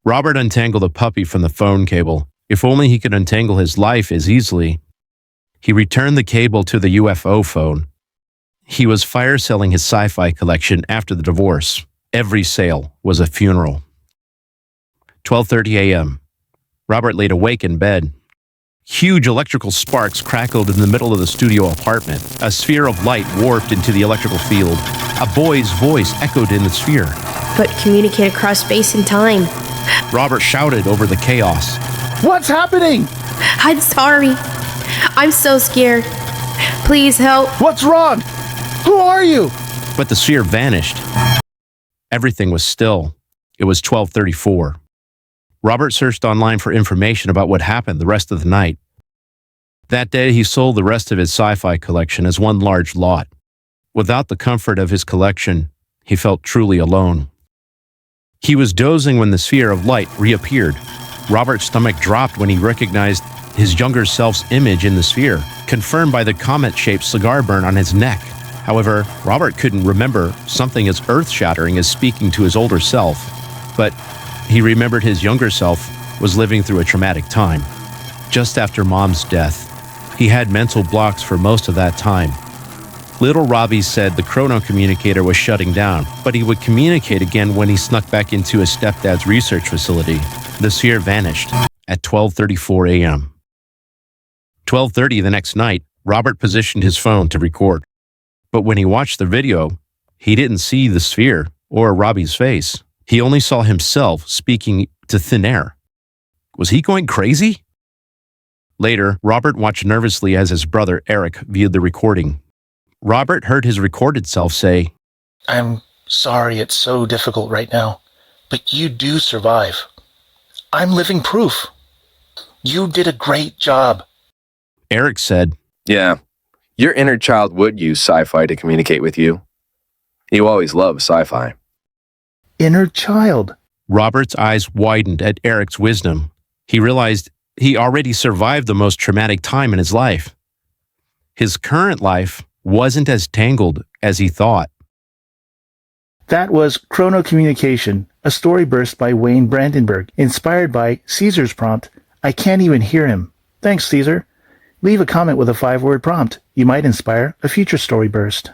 Robert untangled a puppy from the phone cable. If only he could untangle his life as easily. He returned the cable to the UFO phone. He was fire selling his sci-fi collection after the divorce. Every sale was a funeral. 12:30 a.m. Robert laid awake in bed. Huge electrical sparks crackled in the middle of the studio apartment. A sphere of light warped into the electrical field. A boy's voice echoed in the sphere. But communicate across space and time. Robert shouted over the chaos. What's happening? I'm sorry. I'm so scared. Please help. What's wrong? Who are you? But the sphere vanished. Everything was still. It was 12:34. Robert searched online for information about what happened the rest of the night. That day, he sold the rest of his sci-fi collection as one large lot. Without the comfort of his collection, he felt truly alone. He was dozing when the sphere of light reappeared. Robert's stomach dropped when he recognized his younger self's image in the sphere, confirmed by the comet-shaped cigar burn on his neck. However, Robert couldn't remember something as earth-shattering as speaking to his older self, but he remembered his younger self was living through a traumatic time. Just after Mom's death, he had mental blocks for most of that time. Little Robbie said the Chrono communicator was shutting down, but he would communicate again when he snuck back into his stepdad's research facility. The sphere vanished at 12:34 a.m. 12:30 the next night, Robert positioned his phone to record. But when he watched the video, he didn't see the sphere or Robbie's face. He only saw himself speaking to thin air. Was he going crazy? Later, Robert watched nervously as his brother Eric viewed the recording. Robert heard his recorded self say, I'm sorry it's so difficult right now, but you do survive. I'm living proof. You did a great job. Eric said, Yeah, your inner child would use sci-fi to communicate with you. You always loved sci-fi. Inner child. Robert's eyes widened at Eric's wisdom. He realized he already survived the most traumatic time in his life. His current life wasn't as tangled as he thought. That was Chrono Communication, a StoryBurst by Wayne Brandenburg, inspired by Caesar's prompt, I can't even hear him. Thanks, Caesar. Leave a comment with a 5-word prompt. You might inspire a future StoryBurst.